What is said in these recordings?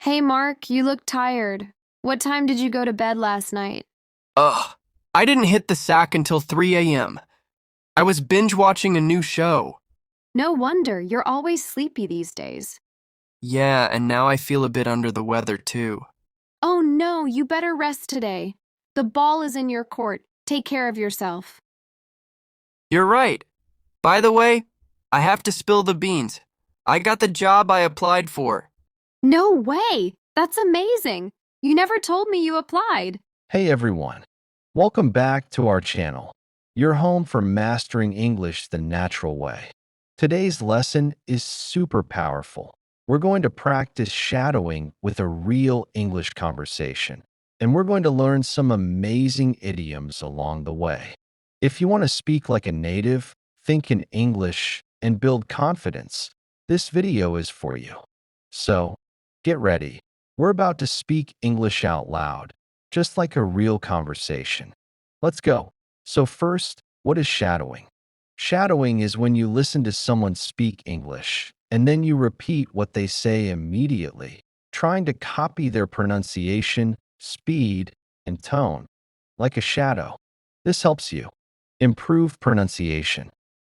Hey Mark, you look tired. What time did you go to bed last night? Ugh, I didn't hit the sack until 3 a.m. I was binge watching a new show. No wonder, you're always sleepy these days. Yeah, and now I feel a bit under the weather too. Oh no, you better rest today. The ball is in your court. Take care of yourself. You're right. By the way, I have to spill the beans. I got the job I applied for. No way! That's amazing. You never told me you applied. Hey everyone, welcome back to our channel, your home for mastering English the natural way. Today's lesson is super powerful. We're going to practice shadowing with a real English conversation, and we're going to learn some amazing idioms along the way. If you want to speak like a native, think in English, and build confidence, this video is for you. So, get ready. We're about to speak English out loud, just like a real conversation. Let's go. So first, what is shadowing? Shadowing is when you listen to someone speak English, and then you repeat what they say immediately, trying to copy their pronunciation, speed, and tone, like a shadow. This helps you improve pronunciation,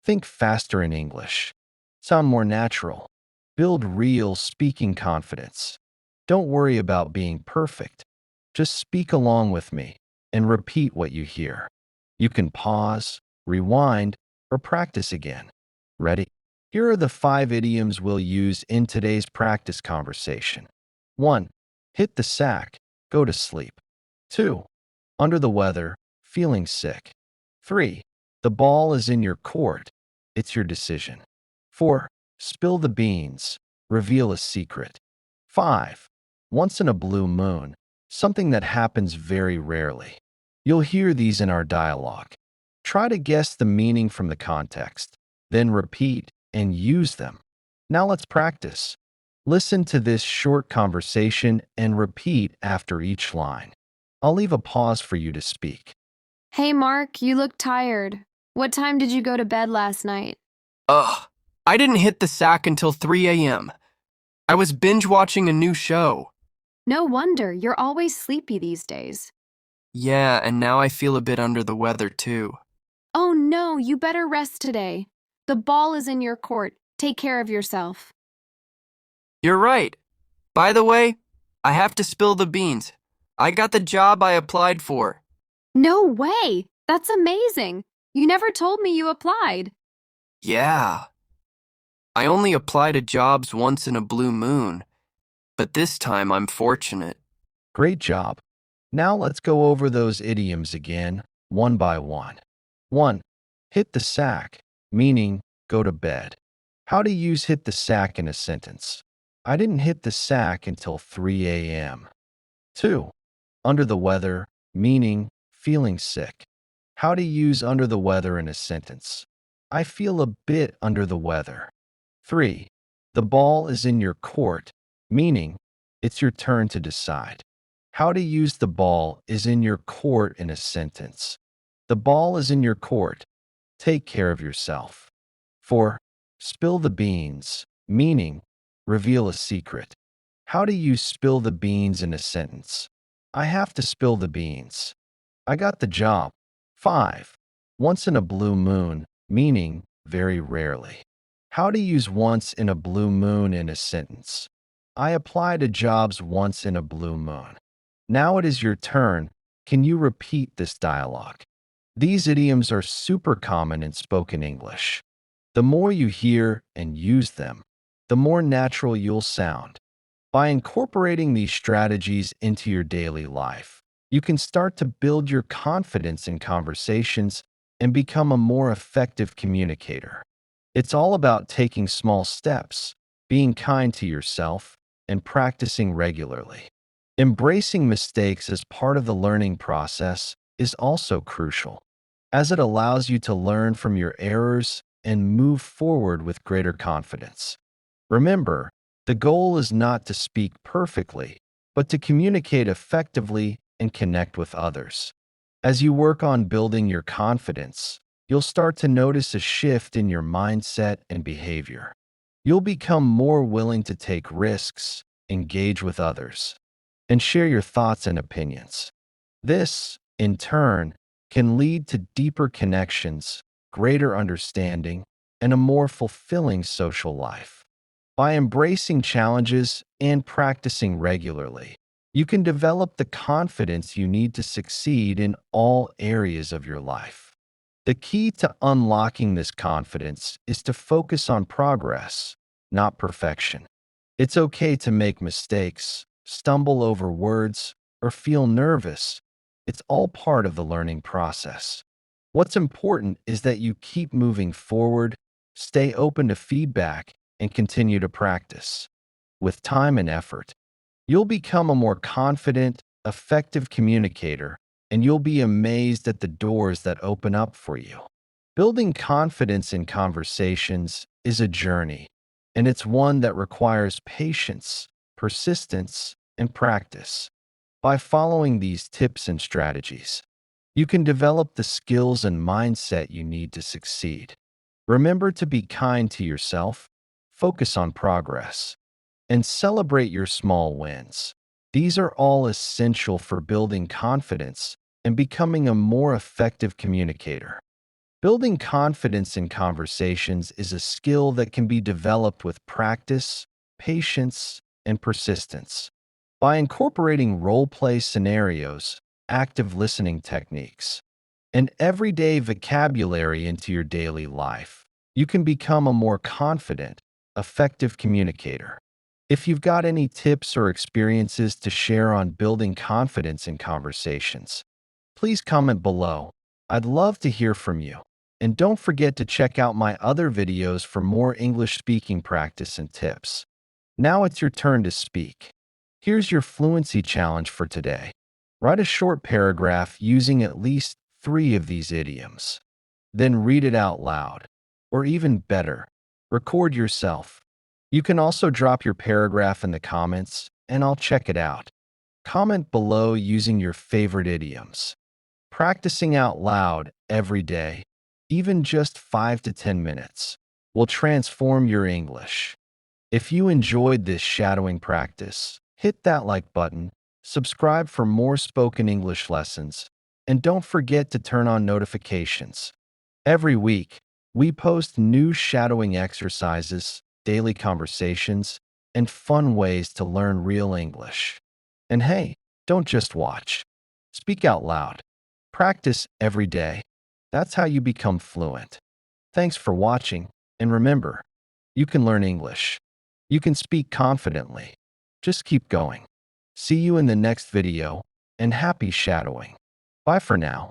think faster in English, sound more natural, build real speaking confidence. Don't worry about being perfect. Just speak along with me and repeat what you hear. You can pause, rewind, or practice again. Ready? Here are the 5 idioms we'll use in today's practice conversation. 1. Hit the sack, go to sleep. 2. Under the weather, feeling sick. 3. The ball is in your court, it's your decision. 4. Spill the beans, reveal a secret. 5. Once in a blue moon, something that happens very rarely. You'll hear these in our dialogue. Try to guess the meaning from the context, then repeat and use them. Now let's practice. Listen to this short conversation and repeat after each line. I'll leave a pause for you to speak. Hey Mark, you look tired. What time did you go to bed last night? Ugh, I didn't hit the sack until 3 a.m. I was binge watching a new show. No wonder, you're always sleepy these days. Yeah, and now I feel a bit under the weather too. Oh no, you better rest today. The ball is in your court. Take care of yourself. You're right. By the way, I have to spill the beans. I got the job I applied for. No way! That's amazing. You never told me you applied. Yeah. I only apply to jobs once in a blue moon, but this time I'm fortunate. Great job. Now let's go over those idioms again, one by one. 1. Hit the sack, meaning go to bed. How to use hit the sack in a sentence. I didn't hit the sack until 3 a.m. 2. Under the weather, meaning feeling sick. How to use under the weather in a sentence. I feel a bit under the weather. 3. The ball is in your court, meaning it's your turn to decide. How to use the ball is in your court in a sentence. The ball is in your court. Take care of yourself. 4. Spill the beans, meaning reveal a secret. How to use spill the beans in a sentence. I have to spill the beans. I got the job. 5. Once in a blue moon, meaning very rarely. How to use once in a blue moon in a sentence. I apply to jobs once in a blue moon. Now it is your turn. Can you repeat this dialogue? These idioms are super common in spoken English. The more you hear and use them, the more natural you'll sound. By incorporating these strategies into your daily life, you can start to build your confidence in conversations and become a more effective communicator. It's all about taking small steps, being kind to yourself, and practicing regularly. Embracing mistakes as part of the learning process is also crucial, as it allows you to learn from your errors and move forward with greater confidence. Remember, the goal is not to speak perfectly, but to communicate effectively and connect with others. As you work on building your confidence, you'll start to notice a shift in your mindset and behavior. You'll become more willing to take risks, engage with others, and share your thoughts and opinions. This, in turn, can lead to deeper connections, greater understanding, and a more fulfilling social life. By embracing challenges and practicing regularly, you can develop the confidence you need to succeed in all areas of your life. The key to unlocking this confidence is to focus on progress, not perfection. It's okay to make mistakes, stumble over words, or feel nervous. It's all part of the learning process. What's important is that you keep moving forward, stay open to feedback, and continue to practice. With time and effort, you'll become a more confident, effective communicator, and you'll be amazed at the doors that open up for you. Building confidence in conversations is a journey, and it's one that requires patience, persistence, and practice. By following these tips and strategies, you can develop the skills and mindset you need to succeed. Remember to be kind to yourself, focus on progress, and celebrate your small wins. These are all essential for building confidence and becoming a more effective communicator. Building confidence in conversations is a skill that can be developed with practice, patience, and persistence. By incorporating role-play scenarios, active listening techniques, and everyday vocabulary into your daily life, you can become a more confident, effective communicator. If you've got any tips or experiences to share on building confidence in conversations, please comment below. I'd love to hear from you. And don't forget to check out my other videos for more English speaking practice and tips. Now it's your turn to speak. Here's your fluency challenge for today. Write a short paragraph using at least 3 of these idioms. Then read it out loud. Or even better, record yourself. You can also drop your paragraph in the comments, and I'll check it out. Comment below using your favorite idioms. Practicing out loud every day, even just 5 to 10 minutes, will transform your English. If you enjoyed this shadowing practice, hit that like button, subscribe for more spoken English lessons, and don't forget to turn on notifications. Every week, we post new shadowing exercises, daily conversations, and fun ways to learn real English. And hey, don't just watch. Speak out loud. Practice every day. That's how you become fluent. Thanks for watching, and remember, you can learn English. You can speak confidently. Just keep going. See you in the next video, and happy shadowing. Bye for now.